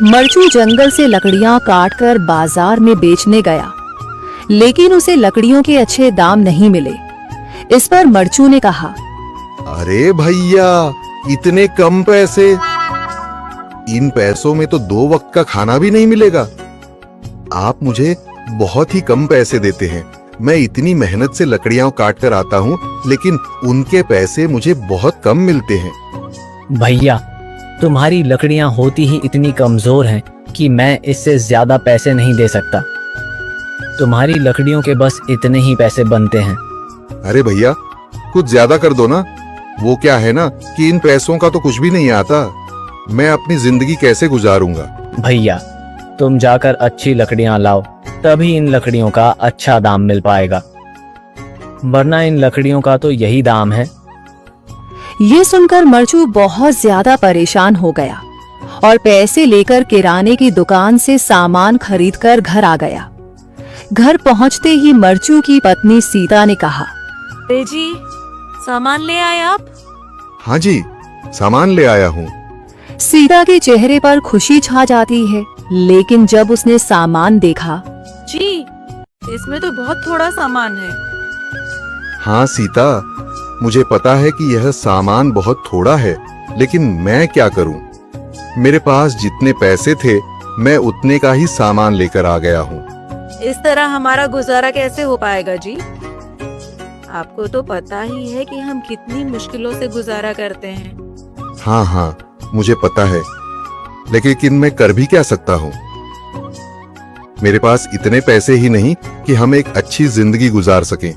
मरचू जंगल से लकड़ियां काटकर बाजार में बेचने गया, लेकिन उसे लकड़ियों के अच्छे दाम नहीं मिले। इस पर मरचू ने कहा, अरे भैया, इतने कम पैसे? इन पैसों में तो 2 वक्त का खाना भी नहीं मिलेगा। आप मुझे बहुत ही कम पैसे देते हैं। मैं इतनी मेहनत से लकड़ियां काट कर आता हूँ, लेकिन उनके पैसे मुझे बहुत कम मिलते हैं। भैया, तुम्हारी लकड़ियां होती ही इतनी कमजोर हैं कि मैं इससे ज्यादा पैसे नहीं दे सकता। तुम्हारी लकड़ियों के बस इतने ही पैसे बनते हैं। अरे भैया, कुछ ज्यादा कर दो ना। वो क्या है ना कि इन पैसों का तो कुछ भी नहीं आता। मैं अपनी जिंदगी कैसे गुजारूंगा? भैया, तुम जाकर अच्छी लकड़ियां लाओ, तभी इन लकड़ियों का अच्छा दाम मिल पाएगा, वरना इन लकड़ियों का तो यही दाम है। ये सुनकर मरचू बहुत ज्यादा परेशान हो गया और पैसे लेकर किराने की दुकान से सामान खरीदकर घर आ गया। घर पहुंचते ही मरचू की पत्नी सीता ने कहा, अरे जी, सामान ले आए आप? हाँ जी, सामान ले आया हूँ। सीता के चेहरे पर खुशी छा जाती है, लेकिन जब उसने सामान देखा, जी, इसमें तो बहुत थोड़ा सामान है। हाँ सीता, मुझे पता है कि यह सामान बहुत थोड़ा है, लेकिन मैं क्या करूं? मेरे पास जितने पैसे थे, मैं उतने का ही सामान लेकर आ गया हूँ। इस तरह हमारा गुजारा कैसे हो पाएगा जी? आपको तो पता ही है कि हम कितनी मुश्किलों से गुजारा करते हैं। हाँ, मुझे पता है, लेकिन मैं कर भी क्या सकता हूँ? मेरे पास इतने पैसे ही नहीं कि हम एक अच्छी जिंदगी गुजार सकें।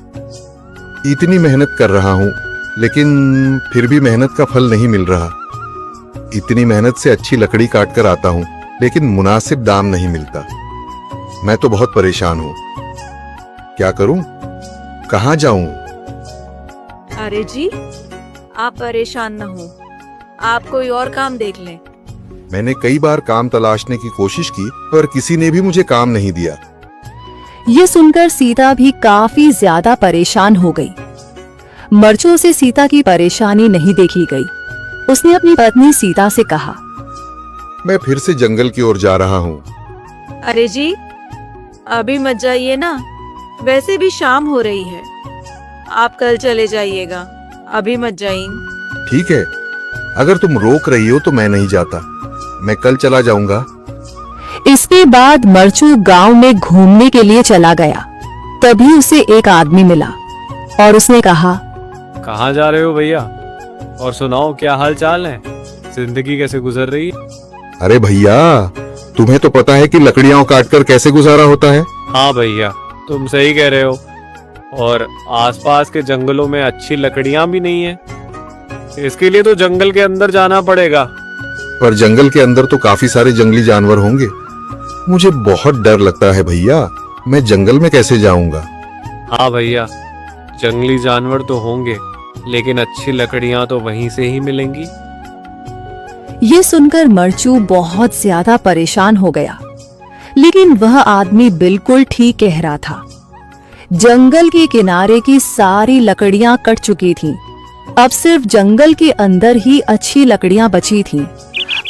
इतनी मेहनत कर रहा हूँ, लेकिन फिर भी मेहनत का फल नहीं मिल रहा। इतनी मेहनत से अच्छी लकड़ी काट कर आता हूँ, लेकिन मुनासिब दाम नहीं मिलता। मैं तो बहुत परेशान हूँ। क्या करूँ? कहाँ जाऊँ? अरे जी, आप परेशान न हो, आप कोई और काम देख लें। मैंने कई बार काम तलाशने की कोशिश की, पर किसी ने भी मुझे काम नहीं दिया। ये सुनकर सीता भी काफी ज्यादा परेशान हो गई। मरचू से सीता की परेशानी नहीं देखी गई। उसने अपनी पत्नी सीता से कहा, मैं फिर से जंगल की ओर जा रहा हूँ। अरे जी, अभी मत जाइए ना, वैसे भी शाम हो रही है। आप कल चले जाइएगा, अभी मत जाइए। ठीक है, अगर तुम रोक रही हो तो मैं नहीं जाता। मैं कल चला जाऊंगा। इसके बाद मरचू गांव में घूमने के लिए चला गया। तभी उसे एक आदमी मिला और उसने कहा, कहाँ जा रहे हो भैया? और सुनाओ, क्या हाल चाल है? जिंदगी कैसे गुजर रही है? अरे भैया, तुम्हें तो पता है कि लकड़ियां काटकर कैसे गुजारा होता है। हाँ भैया, तुम सही कह रहे हो। और आसपास के जंगलों में अच्छी लकड़ियां भी नहीं है। इसके लिए तो जंगल के अंदर जाना पड़ेगा। पर जंगल के अंदर तो काफी सारे जंगली जानवर होंगे। मुझे बहुत डर लगता है भैया, मैं जंगल में कैसे जाऊंगा? हाँ भैया, जंगली जानवर तो होंगे, लेकिन अच्छी लकड़ियां तो वहीं से ही मिलेंगी। ये सुनकर मरचू बहुत ज्यादा परेशान हो गया, लेकिन वह आदमी बिल्कुल ठीक कह रहा था। जंगल के किनारे की सारी लकड़ियां कट चुकी थीं। अब सिर्फ जंगल के अंदर ही अच्छी लकड़ियां बची थीं।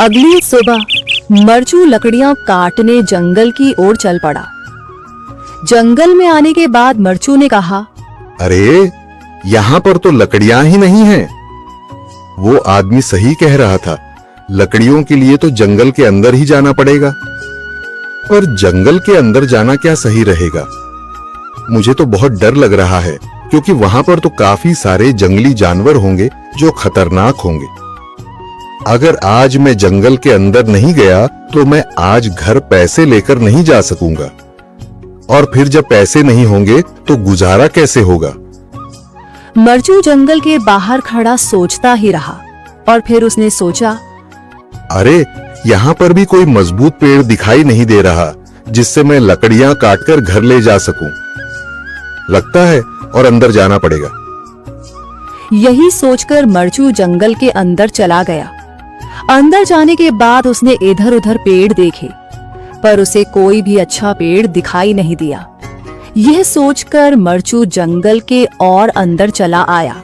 अगली सुबह मरचू लकड़ियां काटने जंगल की ओर चल पड़ा। जंगल में आने के बाद मरचू ने कहा, अरे, यहाँ पर तो लकड़ियां ही नहीं हैं। वो आदमी सही कह रहा था, लकड़ियों के लिए तो जंगल के अंदर ही जाना पड़ेगा। पर जंगल के अंदर जाना क्या सही रहेगा? मुझे तो बहुत डर लग रहा है, क्योंकि वहां पर तो काफी सारे जंगली जानवर होंगे जो खतरनाक होंगे। अगर आज मैं जंगल के अंदर नहीं गया तो मैं आज घर पैसे लेकर नहीं जा सकूंगा, और फिर जब पैसे नहीं होंगे तो गुजारा कैसे होगा? मरचू जंगल के बाहर खड़ा सोचता ही रहा और फिर उसने सोचा, अरे, यहाँ पर भी कोई मजबूत पेड़ दिखाई नहीं दे रहा जिससे मैं लकड़ियां काटकर घर ले जा सकूं। लगता है और अंदर जाना पड़ेगा। यही सोचकर मरचू जंगल के अंदर चला गया। अंदर जाने के बाद उसने इधर उधर पेड़ देखे, पर उसे कोई भी अच्छा पेड़ दिखाई नहीं दिया। यह सोचकर मरचू जंगल के और अंदर चला आया।